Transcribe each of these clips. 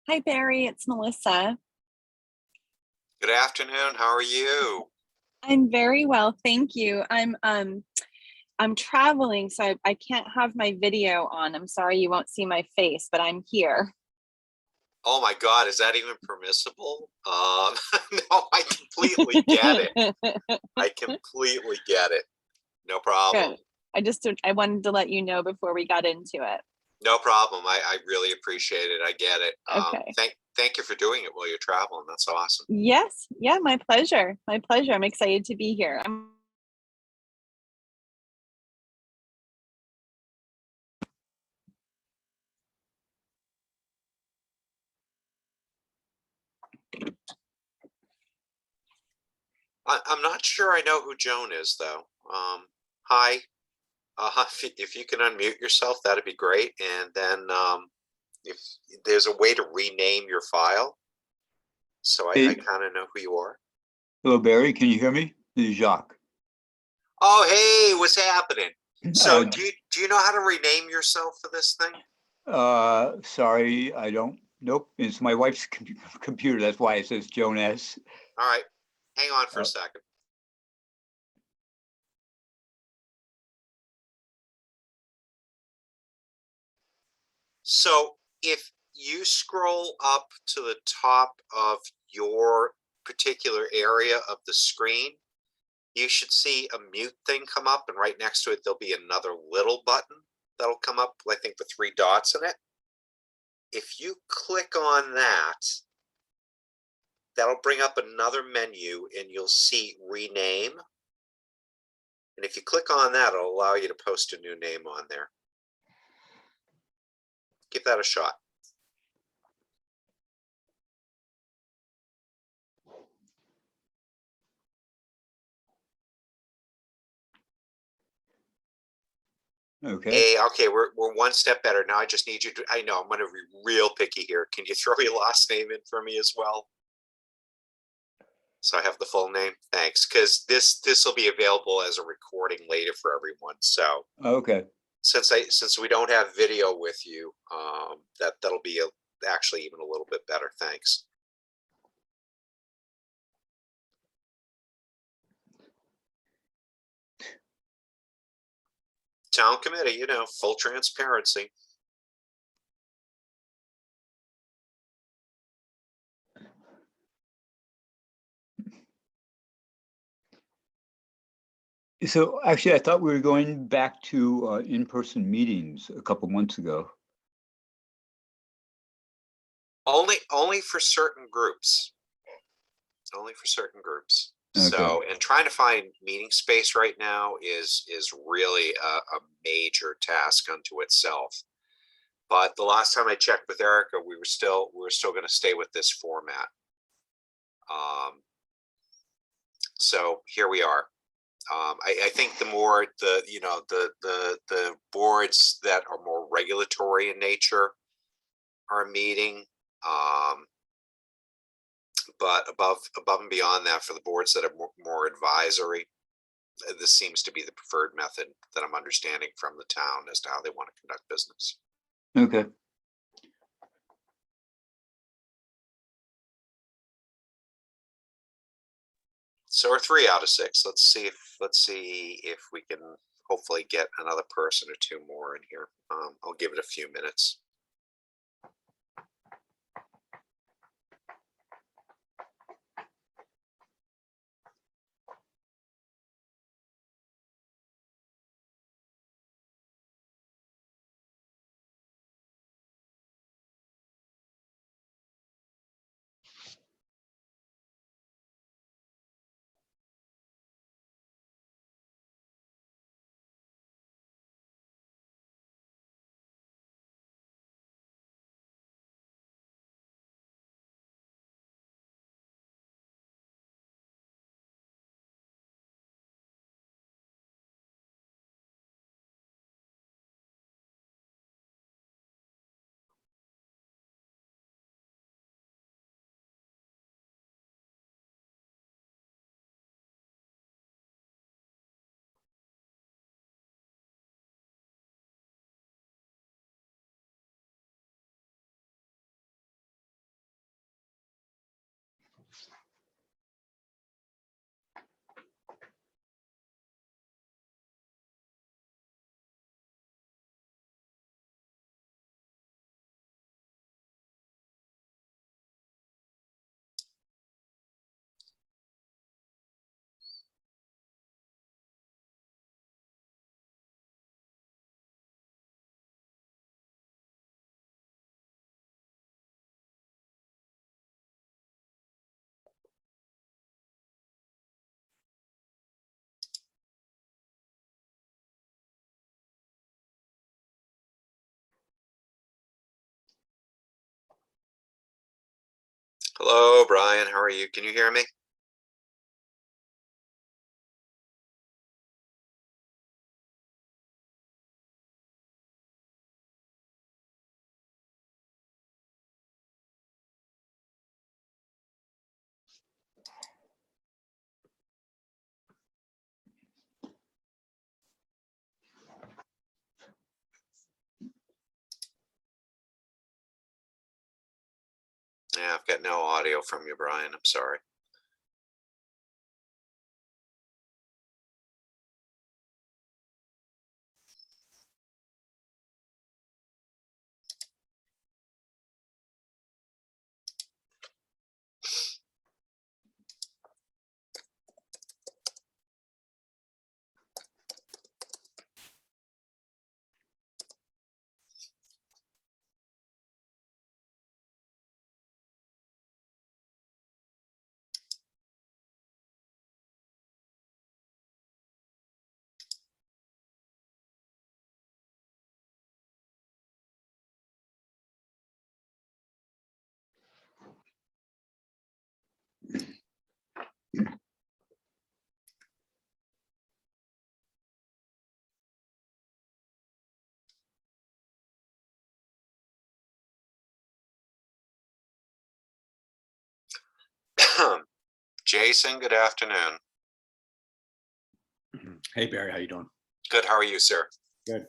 Hi, Barry. It's Melissa. Good afternoon. How are you? I'm very well, thank you. I'm traveling, so I can't have my video on. I'm sorry you won't see my face, but I'm here. Oh my God, is that even permissible? No, I completely get it. I completely get it. No problem. Good. I wanted to let you know before we got into it. No problem. I really appreciate it. I get it. Okay. Thank you for doing it while you're traveling. That's awesome. Yes. Yeah, my pleasure. My pleasure. I'm excited to be here. I'm not sure I know who Joan is though. Hi. If you can unmute yourself, that'd be great. And then if there's a way to rename your file, so I Hey, kind of know who you are. hello, Barry. Can you hear me? This is Jacques. Oh, hey, what's happening? So Uh, do you know how to rename yourself for this thing? sorry, I don't. Nope, it's my wife's computer. That's why it says Joan S. All right, hang on for a Uh, second. So if you scroll up to the top of your particular area of the screen, you should see a mute thing come up, and right next to it, there'll be another little button that'll come up, I think, with three dots in it. If you click on that, that'll bring up another menu and you'll see rename. And if you click on that, it'll allow you to post a new name on there. Give that a shot. Okay. Hey, okay, we're one step better. Now I just need you to, I know I'm going to be real picky here. Can you throw your last name in for me as well? So I have the full name. Thanks. Because this will be available as a recording later for everyone. So Okay. since we don't have video with you, that'll be actually even a little bit better. Thanks. Town committee, full transparency. So actually, I thought we were going back to in-person meetings a couple months ago. Only for certain groups. Only for certain groups. Okay. So, and trying to find meeting space right now is really a major task unto itself. But the last time I checked with Erica, we were still going to stay with this format. So here we are. I think the more the boards that are more regulatory in nature are meeting. But above and beyond that, for the boards that are more advisory, this seems to be the preferred method that I'm understanding from the town as to how they want to conduct business. Okay. So we're 3 out of 6. Let's see if we can hopefully get another person or two more in here. I'll give it a few minutes. Hello, Brian. How are you? Can you hear me? Yeah, I've got no audio from you, Brian. I'm sorry. Jason, good afternoon. Hey Barry, how you doing? Good. How are you, sir? Good.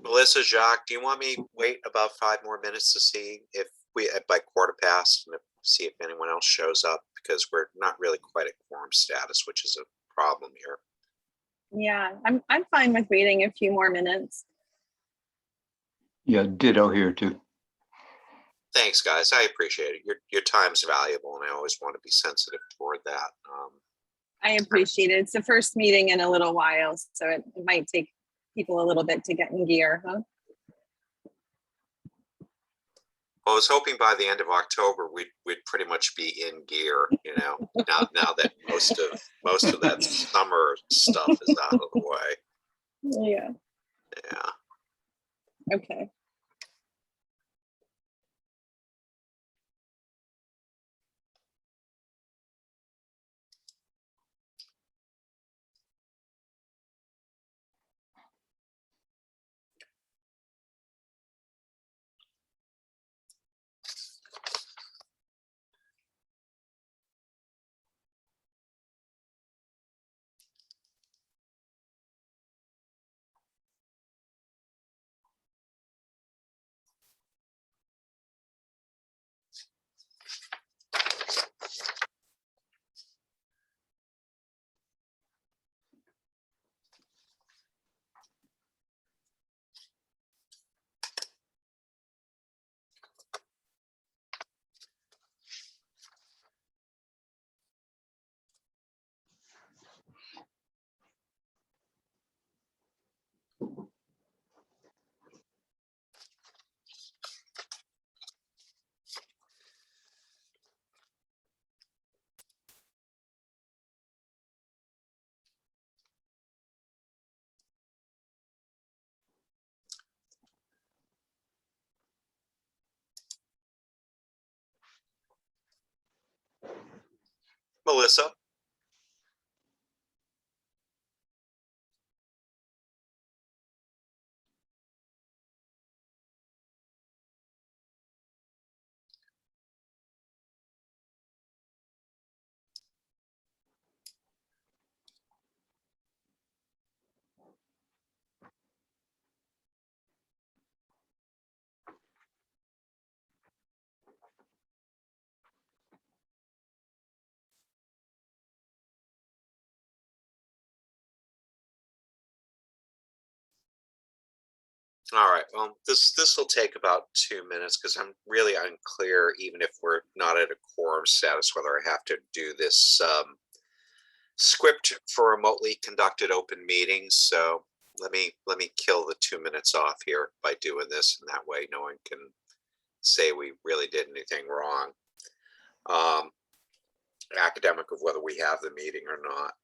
Melissa, Jacques, do you want me wait about 5 more minutes to see if we by 1:15 and see if anyone else shows up, because we're not really quite at quorum status, which is a problem here. Yeah, I'm fine with waiting a few more minutes. Yeah, ditto here too. Thanks, guys. I appreciate it. Your time's valuable, and I always want to be sensitive toward that. I appreciate it. It's the first meeting in a little while, so it might take people a little bit to get in gear, huh? Well, I was hoping by the end of October we'd pretty much be in gear, now that most of that summer stuff is out of the way. Yeah. Yeah. Okay. Melissa. All right. Well, this will take about 2 minutes because I'm really unclear, even if we're not at a quorum status, whether I have to do this script for remotely conducted open meetings. So let me kill the 2 minutes off here by doing this, and that way no one can say we really did anything wrong. Academic of whether we have the meeting or not.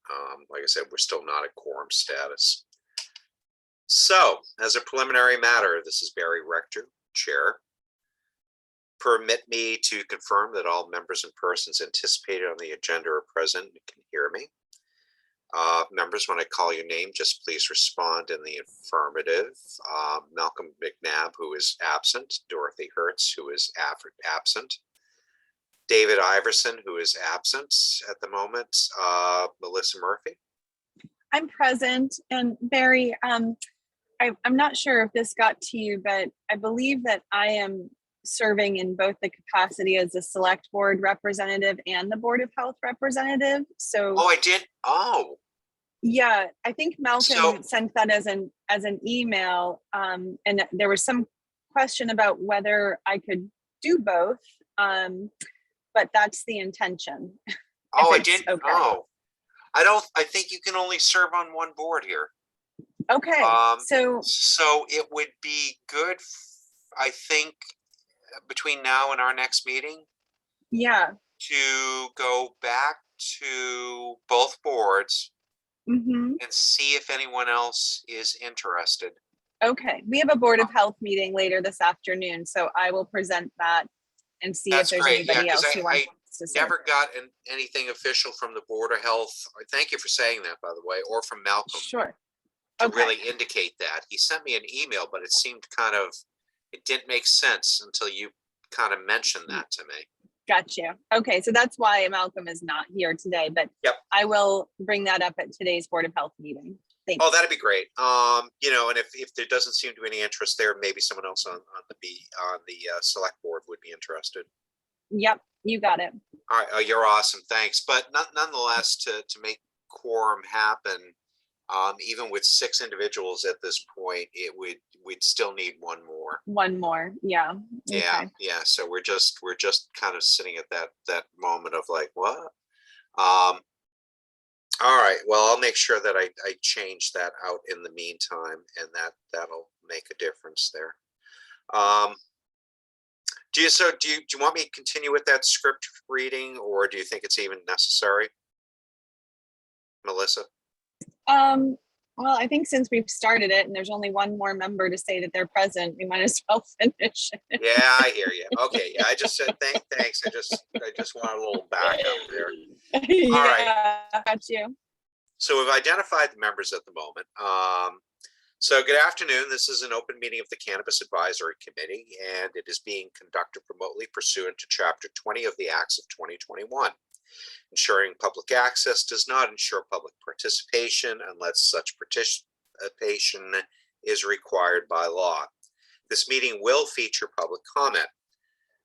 Like I said, we're still not at quorum status. So, as a preliminary matter, this is Barry Rector, Chair. Permit me to confirm that all members and persons anticipated on the agenda are present and can hear me. Members, when I call your name, just please respond in the affirmative. Malcolm McNabb, who is absent. Dorothy Hertz, who is absent. David Iverson, who is absent at the moment. Melissa Murphy. I'm present. And Barry, I'm not sure if this got to you, but I believe that I am serving in both the capacity as a select board representative and the Board of Health representative. So I did. Oh, yeah, I think Malcolm sent that as an email, and there was some question about whether I could do both, but that's the intention. I did. Okay. Oh, I think you can only serve on one board here. Okay. So it would be good, I think, between now and our next meeting. Yeah. To go back to both boards and see if anyone else is interested. Okay. We have a Board of Health meeting later this afternoon, so I will present that and see if there's anybody else who wants to serve. Never got anything official from the Board of Health. Thank you for saying that, by the way, or from Malcolm. Sure. To really indicate that. He sent me an email, but it seemed it didn't make sense until you kind of mentioned that to me. Gotcha. Okay, so that's why Malcolm is not here today, but I will bring that up at today's Board of Health meeting. Thanks. Oh, that'd be great. You know, and if there doesn't seem to be any interest there, maybe someone else on the select board would be interested. Yep, you got it. All right, oh, you're awesome. Thanks. But nonetheless, to make quorum happen, even with 6 individuals at this point, we'd still need one more. One more. Yeah. Yeah, Okay. yeah. So we're just kind of sitting at that moment of like, what? All right. Well, I'll make sure that I change that out in the meantime, and that'll make a difference there. Do you want me to continue with that script reading, or do you think it's even necessary, Melissa? Well, I think since we've started it and there's only one more member to say that they're present, we might as well finish it. Yeah, I hear you. Okay, yeah, I just said thanks. I just want a little backup there. Yeah, All right. got you. So we've identified the members at the moment. So good afternoon. This is an open meeting of the Cannabis Advisory Committee, and it is being conducted remotely pursuant to Chapter 20 of the Acts of 2021. Ensuring public access does not ensure public participation unless such participation is required by law. This meeting will feature public comment.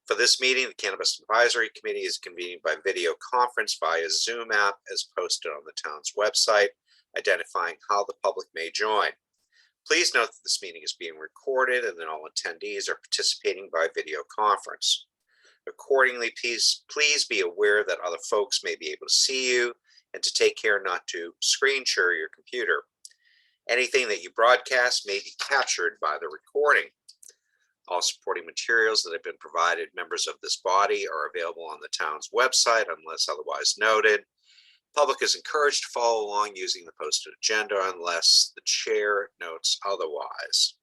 For this meeting, the Cannabis Advisory Committee is convened by video conference via Zoom app as posted on the town's website, identifying how the public may join. Please note that this meeting is being recorded and that all attendees are participating by video conference. Accordingly, please be aware that other folks may be able to see you and to take care not to screen share your computer. Anything that you broadcast may be captured by the recording. All supporting materials that have been provided members of this body are available on the town's website unless otherwise noted. Public is encouraged to follow along using the posted agenda unless the chair notes otherwise.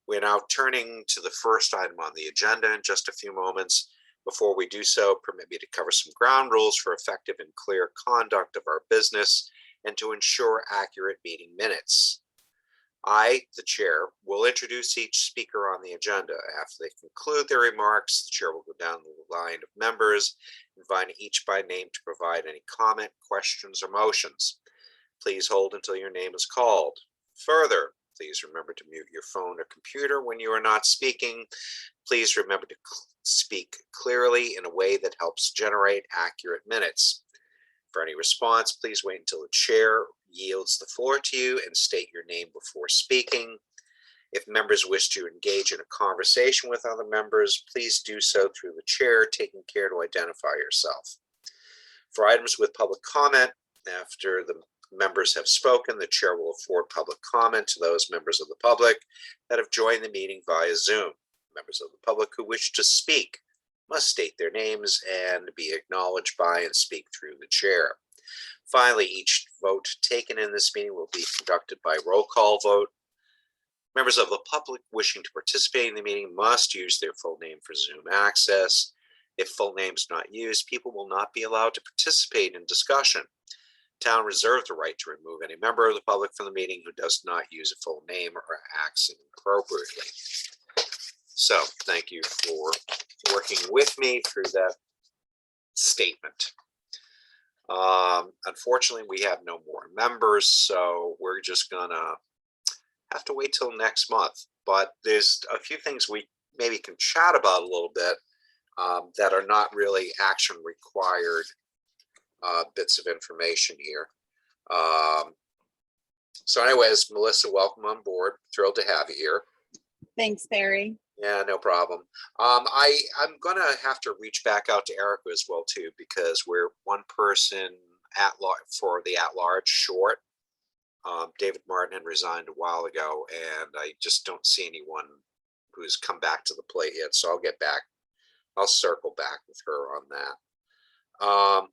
We're now turning to the first item on the agenda in just a few moments. Before we do so, permit me to cover some ground rules for effective and clear conduct of our business and to ensure accurate meeting minutes. I, the chair, will introduce each speaker on the agenda. After they conclude their remarks, the chair will go down the line of members, inviting each by name to provide any comment, questions, or motions. Please hold until your name is called. Further, please remember to mute your phone or computer when you are not speaking. Please remember to speak clearly in a way that helps generate accurate minutes. For any response, please wait until the chair yields the floor to you and state your name before speaking. If members wish to engage in a conversation with other members, please do so through the chair, taking care to identify yourself. For items with public comment, after the members have spoken, the chair will afford public comment to those members of the public that have joined the meeting via Zoom. Members of the public who wish to speak must state their names and be acknowledged by and speak through the chair. Finally, each vote taken in this meeting will be conducted by roll call vote. Members of the public wishing to participate in the meeting must use their full name for Zoom access. If full names not used, people will not be allowed to participate in discussion. Town reserves the right to remove any member of the public from the meeting who does not use a full name or acts inappropriately. So thank you for working with me through that statement. Unfortunately, we have no more members, so we're just gonna have to wait till next month. But there's a few things we maybe can chat about a little bit that are not really action required bits of information here. So anyways, Melissa, welcome on board. Thrilled to have you here. Thanks, Barry. Yeah, no problem. I'm gonna have to reach back out to Erica as well too, because we're one person at large for the at-large short. David Martin had resigned a while ago, and I just don't see anyone who's come back to the plate yet. So I'll get back. I'll circle back with her on that.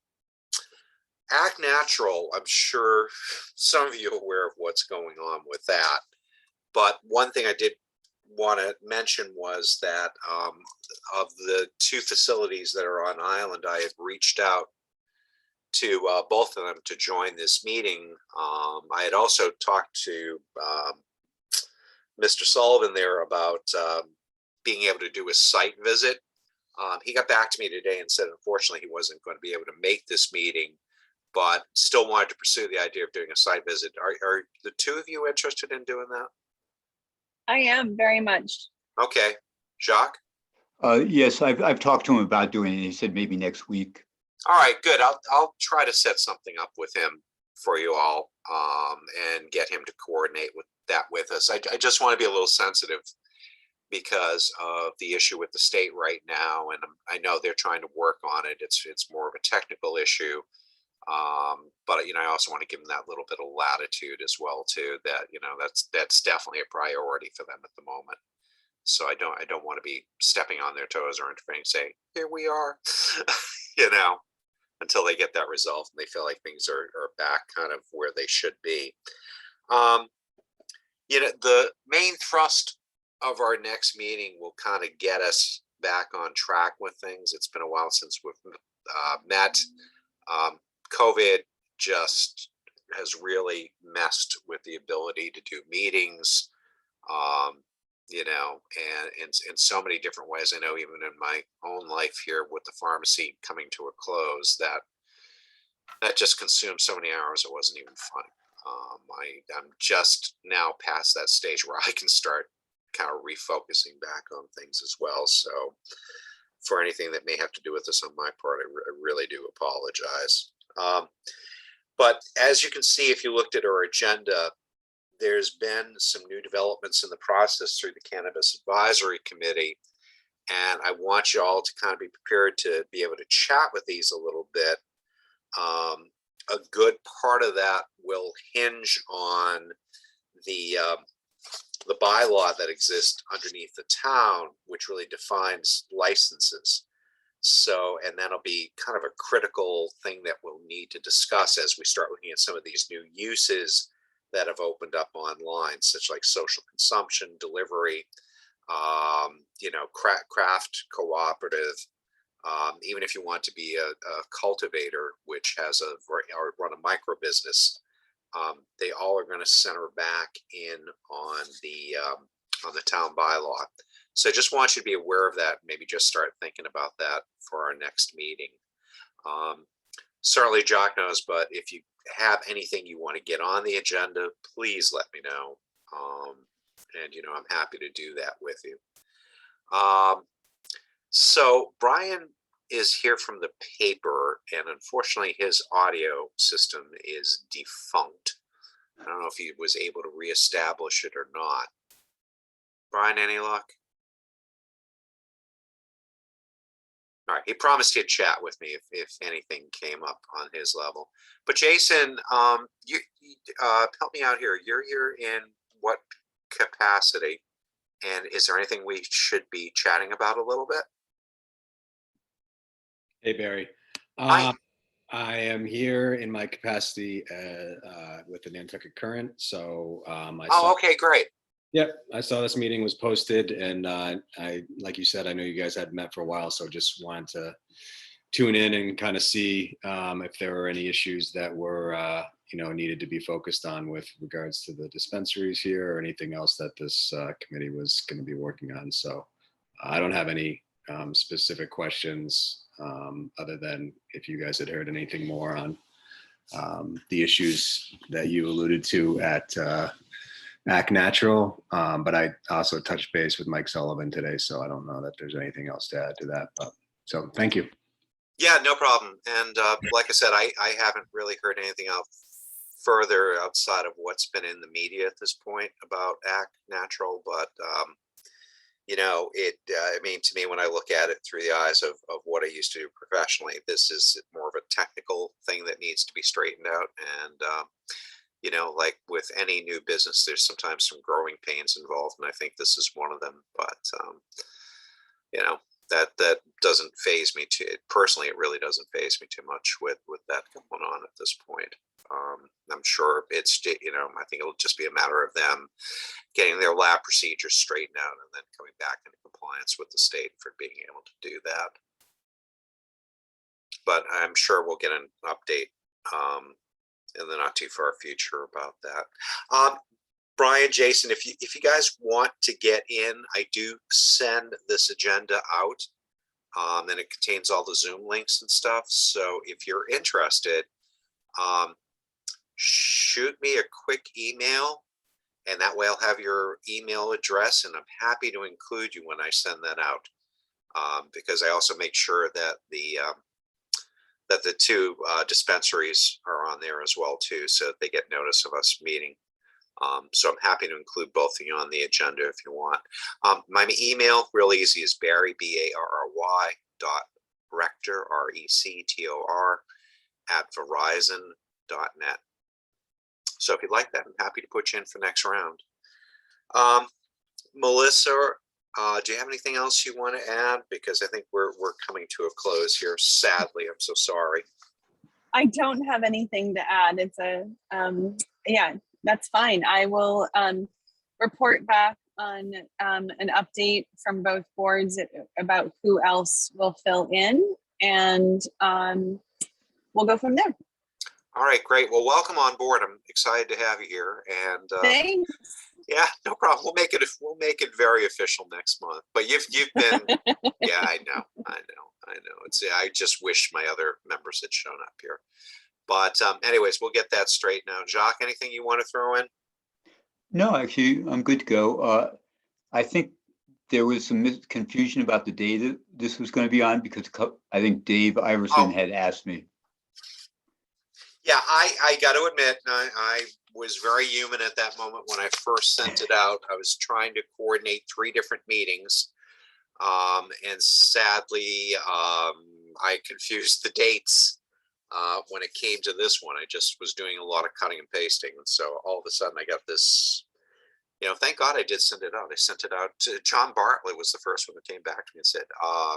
Act Natural, I'm sure some of you are aware of what's going on with that. But one thing I did want to mention was that of the 2 facilities that are on island, I had reached out to both of them to join this meeting. I had also talked to Mr. Sullivan there about being able to do a site visit. He got back to me today and said, unfortunately, he wasn't going to be able to make this meeting, but still wanted to pursue the idea of doing a site visit. Are the two of you interested in doing that? I am very much. Okay, Jacques? Yes, I've talked to him about doing it. He said maybe next week. All right, good. I'll try to set something up with him for you all, and get him to coordinate with us. I just want to be a little sensitive because of the issue with the state right now, and I know they're trying to work on it. It's more of a technical issue, but I also want to give them that little bit of latitude as well too. That that's definitely a priority for them at the moment. So I don't want to be stepping on their toes or interfering, saying, here we are, until they get that resolved and they feel like things are back kind of where they should be. The main thrust of our next meeting will kind of get us back on track with things. It's been a while since we've met. COVID just has really messed with the ability to do meetings. And in so many different ways. I know even in my own life here with the pharmacy coming to a close, that just consumed so many hours, it wasn't even fun. I'm just now past that stage where I can start kind of refocusing back on things as well. So for anything that may have to do with this on my part, I really do apologize. But as you can see, if you looked at our agenda, there's been some new developments in the process through the Cannabis Advisory Committee. And I want you all to kind of be prepared to be able to chat with these a little bit. A good part of that will hinge on the bylaw that exists underneath the town, which really defines licenses. So, and that'll be kind of a critical thing that we'll need to discuss as we start looking at some of these new uses that have opened up online, such like social consumption, delivery, craft cooperative, even if you want to be a cultivator, which has or run a micro business, they all are going to center back in on the town bylaw. So I just want you to be aware of that. Maybe just start thinking about that for our next meeting. Certainly Jock knows, but if you have anything you want to get on the agenda, please let me know. And I'm happy to do that with you. So Brian is here from the paper, and unfortunately his audio system is defunct. I don't know if he was able to reestablish it or not. Brian, any luck? All right, he promised he'd chat with me if anything came up on his level. But Jason, you help me out here. You're here in what capacity? And is there anything we should be chatting about a little bit? Hey, Barry. Hi. I am here in my capacity with the Nantucket Current. So Okay, great. Yep, I saw this meeting was posted, and like you said, I know you guys had met for a while, so just wanted to tune in and kind of see if there were any issues that were needed to be focused on with regards to the dispensaries here, or anything else that this committee was going to be working on. So I don't have any specific questions other than if you guys had heard anything more on the issues that you alluded to at Act Natural, but I also touched base with Mike Sullivan today, so I don't know that there's anything else to add to that. But so thank you. Yeah, no problem. And like I said, I haven't really heard anything else further outside of what's been in the media at this point about Act Natural. But to me, when I look at it through the eyes of what I used to do professionally, this is more of a technical thing that needs to be straightened out. And like with any new business, there's sometimes some growing pains involved, and I think this is one of them. But that doesn't faze me too personally. It really doesn't faze me too much with that going on at this point. I'm sure it's I think it'll just be a matter of them getting their lab procedures straightened out and then coming back into compliance with the state for being able to do that. But I'm sure we'll get an update in the not too far future about that. Brian, Jason, if you guys want to get in, I do send this agenda out, and it contains all the Zoom links and stuff. So if you're interested, shoot me a quick email, and that way I'll have your email address, and I'm happy to include you when I send that out. Because I also make sure that the two dispensaries are on there as well too, so that they get notice of us meeting. So I'm happy to include both of you on the agenda if you want. My email, real easy, is Barry, BARRY .rector, RECTOR @verizon.net. So if you'd like that, I'm happy to put you in for next round. Melissa, do you have anything else you want to add? Because I think we're coming to a close here. Sadly, I'm so sorry. I don't have anything to add. It's yeah, that's fine. I will report back on an update from both boards about who else will fill in, and we'll go from there. All right, great. Well, welcome on board. I'm excited to have you here. And Thanks. yeah, no problem. We'll make it very official next month. But you've been, yeah, I know. I just wish my other members had shown up here. But anyways, we'll get that straightened out. Jacques, anything you want to throw in? No, actually, I'm good to go. I think there was some confusion about the day that this was going to be on, because I think Dave Iverson had asked me. Yeah, I got to admit, I was very human at that moment when I first sent it out. I was trying to coordinate 3 different meetings. And sadly, I confused the dates when it came to this one. I just was doing a lot of cutting and pasting. And so all of a sudden I got this, thank God I did send it out. I sent it out to John Bartlett, was the first one that came back to me and said,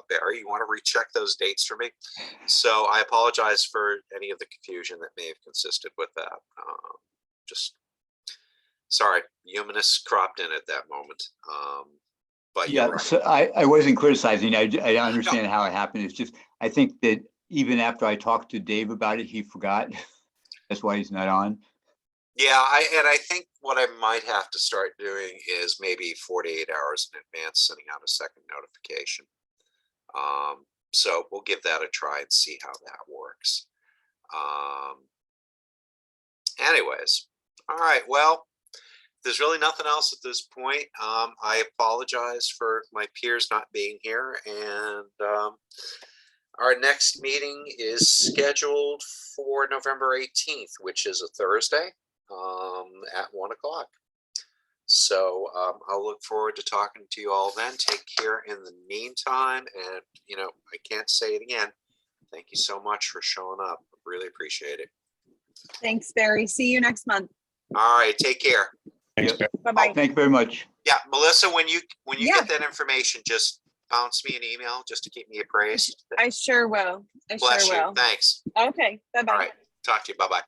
Barry, you want to recheck those dates for me? So I apologize for any of the confusion that may have consisted with that. Just sorry, humanists cropped in at that moment. But yeah, right. So I wasn't criticizing. I understand how it happened. It's just, I think that even after I talked to Dave about it, he forgot. That's why he's not on. Yeah, I think what I might have to start doing is maybe 48 hours in advance sending out a second notification. So we'll give that a try and see how that works. Anyways, all right. Well, there's really nothing else at this point. I apologize for my peers not being here, and our next meeting is scheduled for November 18th, which is a Thursday, at 1 o'clock. So I'll look forward to talking to you all then. Take care in the meantime, and I can't say it again. Thank you so much for showing up. Really appreciate it. Thanks, Barry. See you next month. All right, take care. Thanks, Yep. Bye-bye. Thank you very much. Yeah, Melissa, when you Yeah. get that information, just bounce me an email just to keep me appraised. I sure will. Bless you. Will. Thanks. Okay. Bye-bye. All right. Talk to you. Bye-bye.